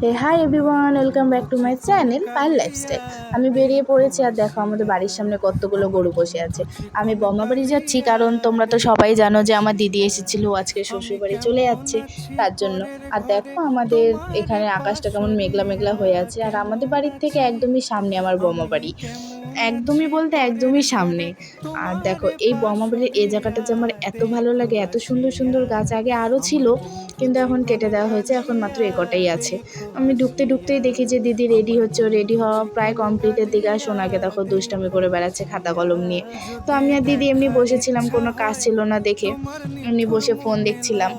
Hi everyone, welcome back to my channel Payel lifestyle. আমি বেরিয়ে পড়েছি আর দেখো আমাদের বাড়ির সামনে কতগুলো গরু বসে আছে। আমি বম্মা বাড়ি যাচ্ছি, কারণ তোমরা তো সবাই জানো যে আমার দিদি এসেছিলো, আজকে শ্বশুর বাড়ি চলে যাচ্ছে তার জন্য। আর দেখো আমাদের এখানে আকাশটা কেমন মেঘলা মেঘলা হয়ে আছে, আর আমাদের বাড়ির থেকে একদমই সামনে আমার বম্মা বাড়ি, একদমই বলতে একদমই সামনে। আর দেখো এই বম্মাবাড়ির এই জায়গাটা যে আমার এত ভালো লাগে, এত সুন্দর সুন্দর গাছ আগে আরও ছিল, কিন্তু এখন কেটে দেওয়া হয়েছে, এখন মাত্র কটাই আছে। আমি ঢুকতে ঢুকতেই দেখি যে দিদি রেডি হচ্ছে, ও রেডি হওয়া প্রায় কমপ্লিটের দিকে। আর সোনাকে দেখো দুষ্টামি করে বেড়াচ্ছে খাতা কলম নিয়ে। তো আমি আর দিদি এমনি বসেছিলাম, কোনো কাজ ছিল না দেখে এমনি বসে ফোন দেখছিলাম।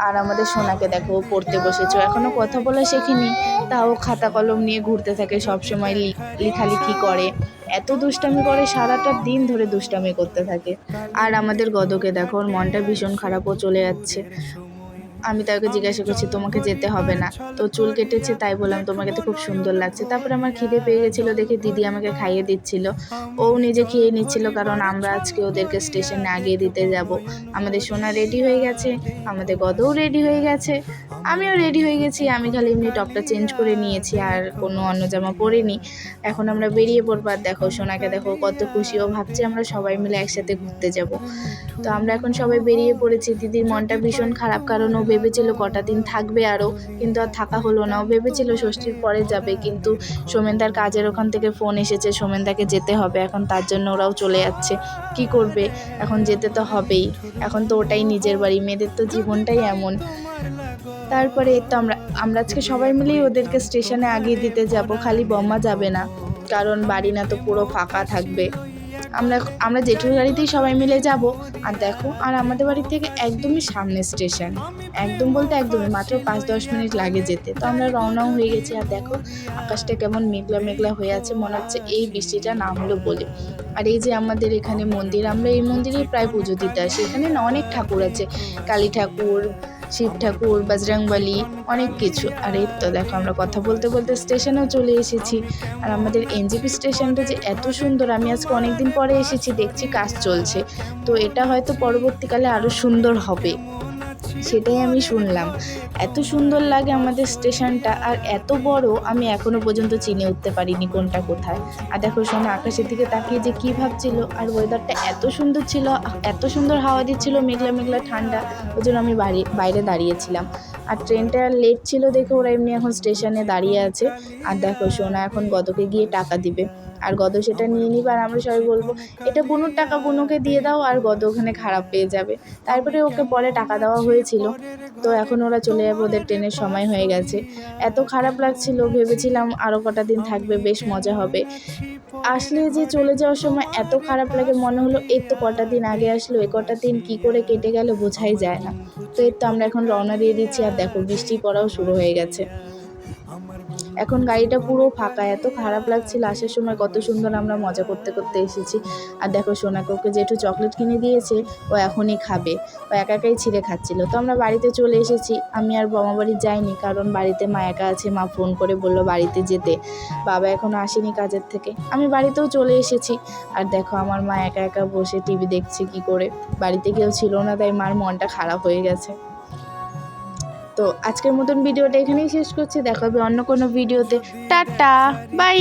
আর আমাদের সোনাকে দেখো পড়তে বসেছো, এখনো কথা বলা শেখেনি, তাও খাতা কলম নিয়ে ঘুরতে থাকে, সবসময় লেখালেখি করে, এত দুষ্টামি করে, সারাটা দিন ধরে দুষ্টামি করতে থাকে। আর আমাদের গদকে দেখো, ওর মনটা ভীষণ খারাপ, ও চলে যাচ্ছে। আমি তাকে জিজ্ঞাসা করছি তোমাকে যেতে হবে না, তো চুল কেটেছে তাই বললাম তোমাকে তো খুব সুন্দর লাগছে। তারপরে আমার খিদে পেয়ে গেছিলো দেখে দিদি আমাকে খাইয়ে দিচ্ছিল, ও নিজে খেয়ে নিচ্ছিল, কারণ আমরা আজকে ওদেরকে স্টেশনে আগিয়ে দিতে যাব। আমাদের সোনা রেডি হয়ে গেছে, আমাদের গদও রেডি হয়ে গেছে, আমিও রেডি হয়ে গেছি। আমি খালি এমনি টপটা চেঞ্জ করে নিয়েছি, আর কোনো অন্য জামা পরিনি। এখন আমরা বেরিয়ে পড়বো। আর দেখো সোনাকে দেখো কত খুশি, ও ভাবছে আমরা সবাই মিলে একসাথে ঘুরতে যাব। তো আমরা এখন সবাই বেরিয়ে পড়েছি। দিদির মনটা ভীষণ খারাপ, কারণ ও ভেবেছিল কটা দিন থাকবে আরও, কিন্তু আর থাকা হলো না। ও ভেবেছিল ষষ্ঠীর পরে যাবে, কিন্তু সোমেনদার কাজের ওখান থেকে ফোন এসেছে, সোমেনদাকে যেতে হবে এখন, তার জন্য ওরাও চলে যাচ্ছে। কি করবে, এখন যেতে তো হবেই, এখন তো ওটাই নিজের বাড়ি, মেয়েদের তো জীবনটাই এমন। তারপরে তো আমরা আজকে সবাই মিলেই ওদেরকে স্টেশনে আগিয়ে দিতে যাব, খালি বম্মা যাবে না, কারণ বাড়ি না তো পুরো ফাঁকা থাকবে। আমরা আমরা জেঠুর গাড়িতেই সবাই মিলে যাব। আর দেখো, আর আমাদের বাড়ি থেকে একদমই সামনে স্টেশন, একদম বলতে একদমই মাত্র 5-10 মিনিট লাগে যেতে। তো আমরা রওনাও হয়ে গেছি। আর দেখো আকাশটা কেমন মেঘলা মেঘলা হয়ে আছে, মনে হচ্ছে এই বৃষ্টিটা না হলো বলে। আর এই যে আমাদের এখানে মন্দির, আমরা এই মন্দিরেই প্রায় পুজো দিতে আসি। এখানে না অনেক ঠাকুর আছে, কালী ঠাকুর, শিব ঠাকুর, বজরংবলী, অনেক কিছু। আর এই তো দেখো আমরা কথা বলতে বলতে স্টেশনেও চলে এসেছি। আর আমাদের এনজেপি স্টেশনটা যে এত সুন্দর, আমি আজকে অনেকদিন পরে এসেছি, দেখছি কাজ চলছে, তো এটা হয়তো পরবর্তীকালে আরও সুন্দর হবে, সেটাই আমি শুনলাম। এত সুন্দর লাগে আমাদের স্টেশনটা, আর এত বড়, আমি এখনও পর্যন্ত চিনে উঠতে পারিনি কোনটা কোথায়। আর দেখো সোনা আকাশের দিকে তাকিয়ে যে কী ভাবছিল, আর ওয়েদারটা এত সুন্দর ছিল, এত সুন্দর হাওয়া দিচ্ছিল, মেঘলা মেঘলা ঠান্ডা, ওই জন্য আমি বাইরে দাঁড়িয়েছিলাম। আর ট্রেনটা লেট ছিল দেখে ওরা এমনি এখন স্টেশনে দাঁড়িয়ে আছে। আর দেখো সোনা এখন গদকে গিয়ে টাকা দিবে, আর গদ সেটা নিয়ে নিবে, আর আমরা সবাই বলবো এটা বুনুর টাকা, বুনুকে দিয়ে দাও, আর গদ ওখানে খারাপ পেয়ে যাবে। তারপরে ওকে পরে টাকা দেওয়া হয়েছিল। তো এখন ওরা চলে যাবে, ওদের ট্রেনের সময় হয়ে গেছে। এত খারাপ লাগছিল, ভেবেছিলাম আরও কটা দিন থাকবে, বেশ মজা হবে। আসলে যে চলে যাওয়ার সময় এত খারাপ লাগে, মনে হলো এই তো কটা দিন আগে আসলো, এ কটা দিন কী করে কেটে গেল বোঝাই যায় না। তো এই তো আমরা এখন রওনা দিয়ে দিচ্ছি। আর দেখো বৃষ্টি পড়াও শুরু হয়ে গেছে, এখন গাড়িটা পুরো ফাঁকা, এত খারাপ লাগছিল। আসার সময় কত সুন্দর আমরা মজা করতে করতে এসেছি। আর দেখো সোনাকে, ওকে জেঠু চকলেট কিনে দিয়েছে, ও এখনই খাবে, ও একা একাই ছিঁড়ে খাচ্ছিল। তো আমরা বাড়িতে চলে এসেছি। আমি আর বাবা বাড়ি যাইনি, কারণ বাড়িতে মা একা আছে, মা ফোন করে বললো বাড়িতে যেতে, বাবা এখনও আসেনি কাজের থেকে। আমি বাড়িতেও চলে এসেছি। আর দেখো আমার মা একা একা বসে টিভি দেখছে কি করে, বাড়িতে কেউ ছিল না, তাই মার মনটা খারাপ হয়ে গেছে। তো আজকের মতন ভিডিওটা এখানেই শেষ করছি, দেখা হবে অন্য কোনো ভিডিওতে। Tata, by.